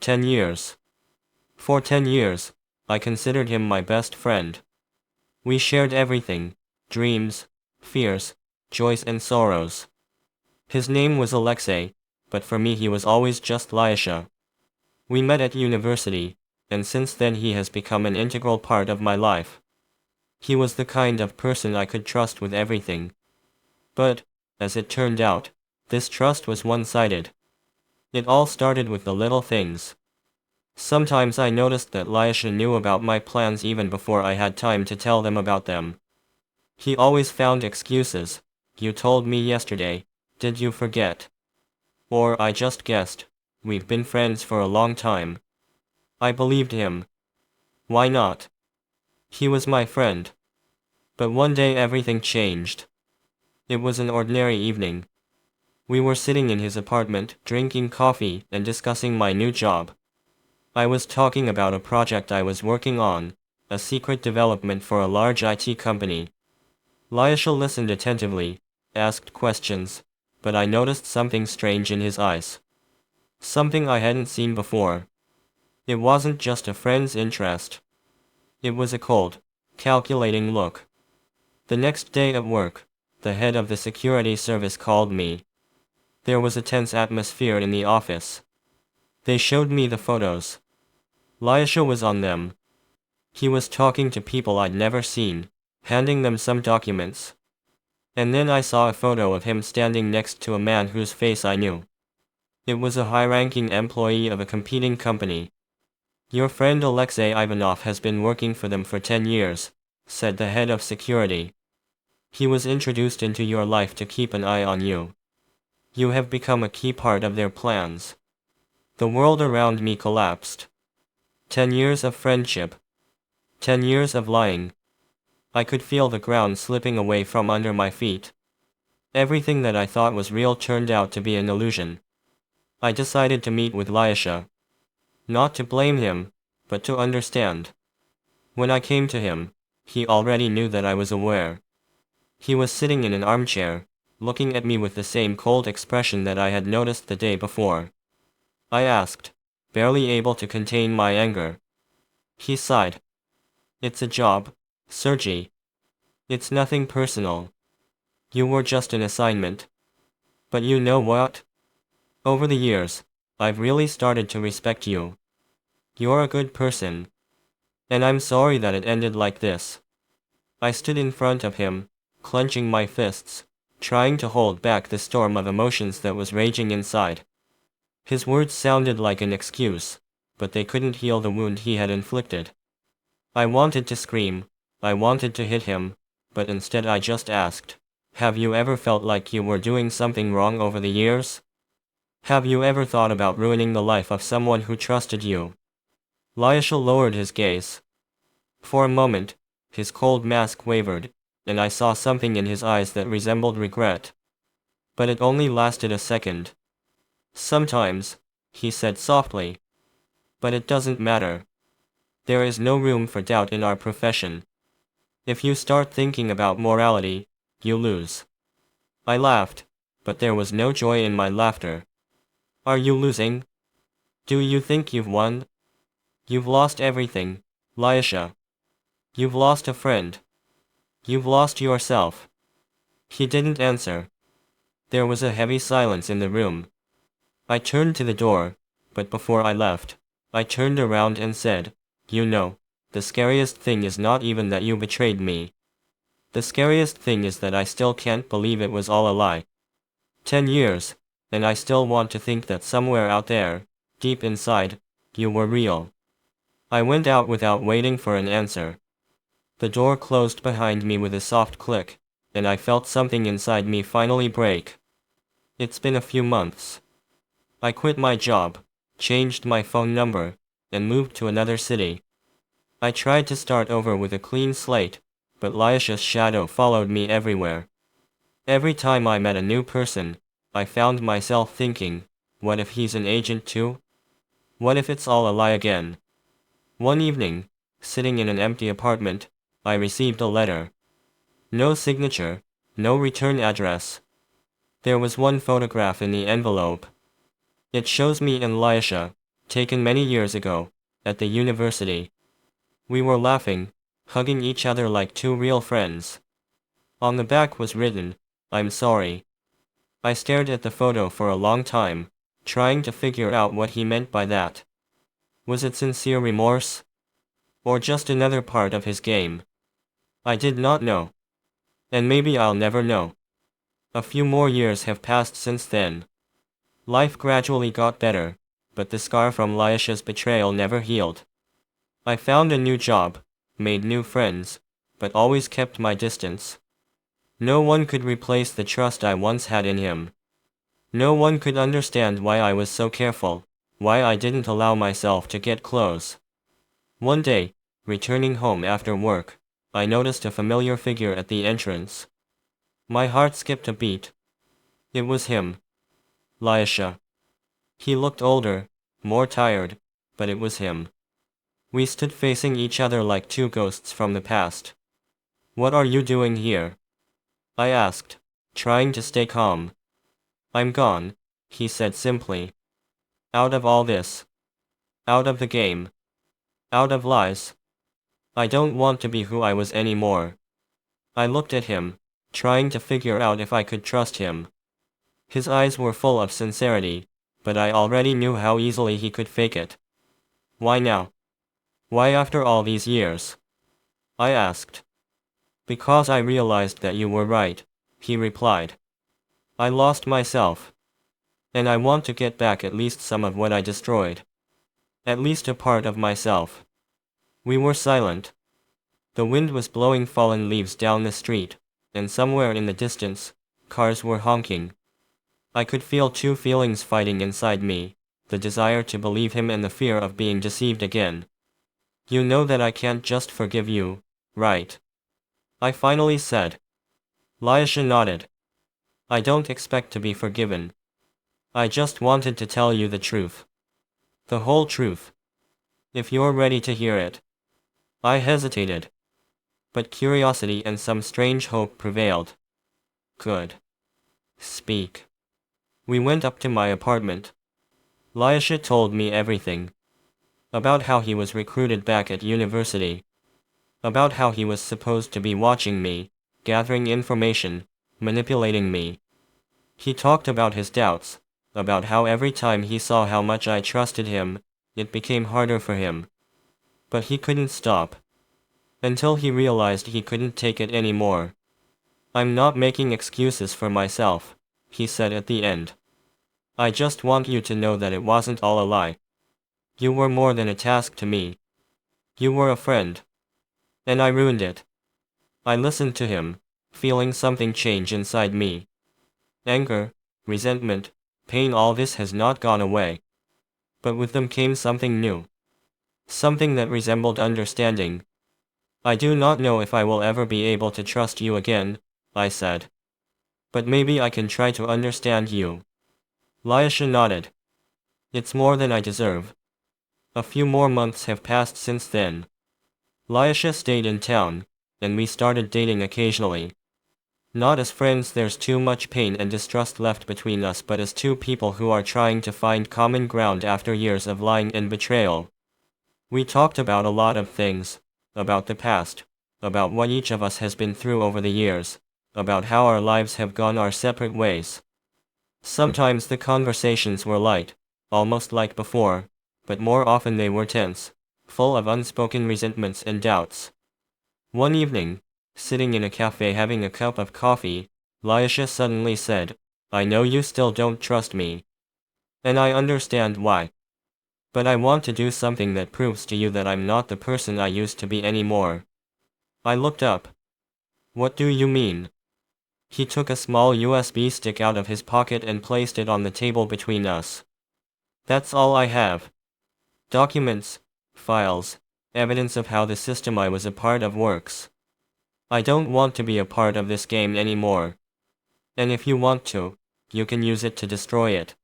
10 years. For 10 years, I considered him my best friend. We shared everything, dreams, fears, joys and sorrows. His name was Alexei, but for me he was always just Lyosha. We met at university, and since then he has become an integral part of my life. He was the kind of person I could trust with everything. But, as it turned out, this trust was one-sided. It all started with the little things. Sometimes I noticed that Lyosha knew about my plans even before I had time to tell them about them. He always found excuses. You told me yesterday, did you forget? Or I just guessed, we've been friends for a long time. I believed him. Why not? He was my friend. But one day everything changed. It was an ordinary evening. We were sitting in his apartment, drinking coffee and discussing my new job. I was talking about a project I was working on, a secret development for a large IT company. Lyosha listened attentively, asked questions, but I noticed something strange in his eyes. Something I hadn't seen before. It wasn't just a friend's interest. It was a cold, calculating look. The next day at work, the head of the security service called me. There was a tense atmosphere in the office. They showed me the photos. Lyosha was on them. He was talking to people I'd never seen, handing them some documents. And then I saw a photo of him standing next to a man whose face I knew. It was a high-ranking employee of a competing company. Your friend Alexei Ivanov has been working for them for 10 years, said the head of security. He was introduced into your life to keep an eye on you. You have become a key part of their plans. The world around me collapsed. 10 years of friendship. 10 years of lying. I could feel the ground slipping away from under my feet. Everything that I thought was real turned out to be an illusion. I decided to meet with Lyosha. Not to blame him, but to understand. When I came to him, he already knew that I was aware. He was sitting in an armchair, looking at me with the same cold expression that I had noticed the day before. I asked, barely able to contain my anger. He sighed. It's a job, Sergei. It's nothing personal. You were just an assignment. But you know what? Over the years, I've really started to respect you. You're a good person. And I'm sorry that it ended like this. I stood in front of him, clenching my fists, trying to hold back the storm of emotions that was raging inside. His words sounded like an excuse, but they couldn't heal the wound he had inflicted. I wanted to scream, I wanted to hit him, but instead I just asked, have you ever felt like you were doing something wrong over the years? Have you ever thought about ruining the life of someone who trusted you? Lyosha lowered his gaze. For a moment, his cold mask wavered, and I saw something in his eyes that resembled regret. But it only lasted a second. Sometimes, he said softly. But it doesn't matter. There is no room for doubt in our profession. If you start thinking about morality, you lose. I laughed, but there was no joy in my laughter. Are you losing? Do you think you've won? You've lost everything, Lyosha. You've lost a friend. You've lost yourself. He didn't answer. There was a heavy silence in the room. I turned to the door, but before I left, I turned around and said, you know, the scariest thing is not even that you betrayed me. The scariest thing is that I still can't believe it was all a lie. 10 years, and I still want to think that somewhere out there, deep inside, you were real. I went out without waiting for an answer. The door closed behind me with a soft click, and I felt something inside me finally break. It's been a few months. I quit my job, changed my phone number, and moved to another city. I tried to start over with a clean slate, but Lyosha's shadow followed me everywhere. Every time I met a new person, I found myself thinking, what if he's an agent too? What if it's all a lie again? One evening, sitting in an empty apartment, I received a letter. No signature, no return address. There was one photograph in the envelope. It shows me and Lyosha, taken many years ago, at the university. We were laughing, hugging each other like two real friends. On the back was written, "I'm sorry." I stared at the photo for a long time, trying to figure out what he meant by that. Was it sincere remorse? Or just another part of his game? I did not know. And maybe I'll never know. A few more years have passed since then. Life gradually got better, but the scar from Lyosha's betrayal never healed. I found a new job, made new friends, but always kept my distance. No one could replace the trust I once had in him. No one could understand why I was so careful, why I didn't allow myself to get close. One day, returning home after work, I noticed a familiar figure at the entrance. My heart skipped a beat. It was him. Lyosha. He looked older, more tired, but it was him. We stood facing each other like two ghosts from the past. "What are you doing here?" I asked, trying to stay calm. "I'm gone," he said simply. "Out of all this. Out of the game. Out of lies. I don't want to be who I was anymore." I looked at him, trying to figure out if I could trust him. His eyes were full of sincerity, but I already knew how easily he could fake it. "Why now? Why after all these years?" I asked. "Because I realized that you were right," he replied. "I lost myself. And I want to get back at least some of what I destroyed. At least a part of myself." We were silent. The wind was blowing fallen leaves down the street, and somewhere in the distance, cars were honking. I could feel two feelings fighting inside me, the desire to believe him and the fear of being deceived again. "You know that I can't just forgive you, right?" I finally said. Lyosha nodded. "I don't expect to be forgiven. I just wanted to tell you the truth. The whole truth. If you're ready to hear it." I hesitated. But curiosity and some strange hope prevailed. "Good. Speak." We went up to my apartment. Lyosha told me everything. About how he was recruited back at university. About how he was supposed to be watching me, gathering information, manipulating me. He talked about his doubts, about how every time he saw how much I trusted him, it became harder for him. But he couldn't stop. Until he realized he couldn't take it anymore. "I'm not making excuses for myself," he said at the end. "I just want you to know that it wasn't all a lie. You were more than a task to me. You were a friend. And I ruined it." I listened to him, feeling something change inside me. Anger, resentment, pain, all this has not gone away. But with them came something new. Something that resembled understanding. "I do not know if I will ever be able to trust you again," I said. "But maybe I can try to understand you." Lyosha nodded. "It's more than I deserve." A few more months have passed since then. Lyosha stayed in town, and we started dating occasionally. Not as friends, there's too much pain and distrust left between us, but as two people who are trying to find common ground after years of lying and betrayal. We talked about a lot of things, about the past, about what each of us has been through over the years, about how our lives have gone our separate ways. Sometimes the conversations were light, almost like before, but more often they were tense, full of unspoken resentments and doubts. One evening, sitting in a cafe having a cup of coffee, Lyosha suddenly said, "I know you still don't trust me. And I understand why. But I want to do something that proves to you that I'm not the person I used to be anymore." I looked up. "What do you mean?" He took a small USB stick out of his pocket and placed it on the table between us. "That's all I have. Documents, files, evidence of how the system I was a part of works. I don't want to be a part of this game anymore. And if you want to, you can use it to destroy it."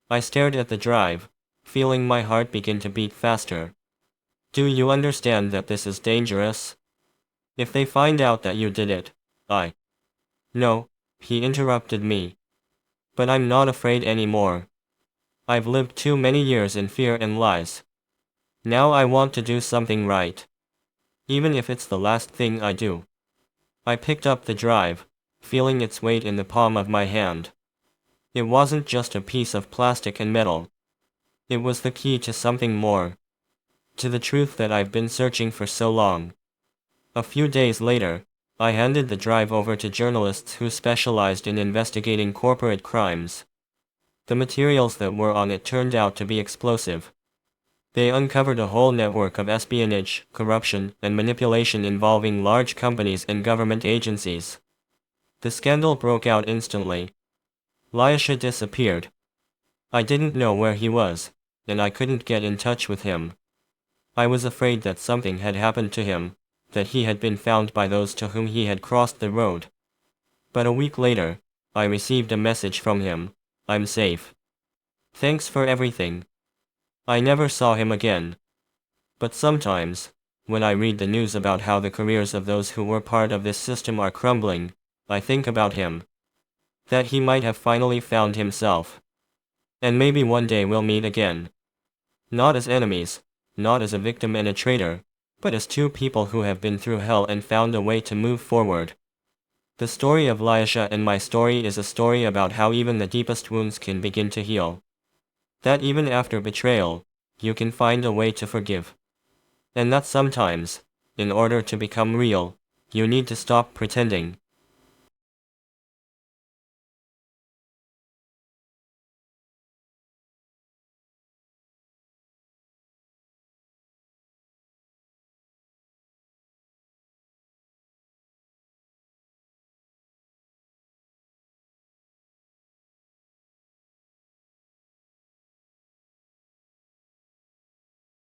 I stared at the drive, feeling my heart begin to beat faster. "Do you understand that this is dangerous? If they find out that you did it, I—" "No," he interrupted me. "But I'm not afraid anymore. I've lived too many years in fear and lies. Now I want to do something right. Even if it's the last thing I do. I picked up the drive, feeling its weight in the palm of my hand. It wasn't just a piece of plastic and metal. It was the key to something more. To the truth that I've been searching for so long. A few days later, I handed the drive over to journalists who specialized in investigating corporate crimes. The materials that were on it turned out to be explosive. They uncovered a whole network of espionage, corruption, and manipulation involving large companies and government agencies. The scandal broke out instantly. Lyosha disappeared. I didn't know where he was, and I couldn't get in touch with him. I was afraid that something had happened to him, that he had been found by those to whom he had crossed the road. But a week later, I received a message from him. I'm safe. Thanks for everything. I never saw him again. But sometimes, when I read the news about how the careers of those who were part of this system are crumbling, I think about him. That he might have finally found himself. And maybe one day we'll meet again. Not as enemies, not as a victim and a traitor, but as two people who have been through hell and found a way to move forward. The story of Lyosha and my story is a story about how even the deepest wounds can begin to heal. That even after betrayal, you can find a way to forgive. And that sometimes, in order to become real, you need to stop pretending.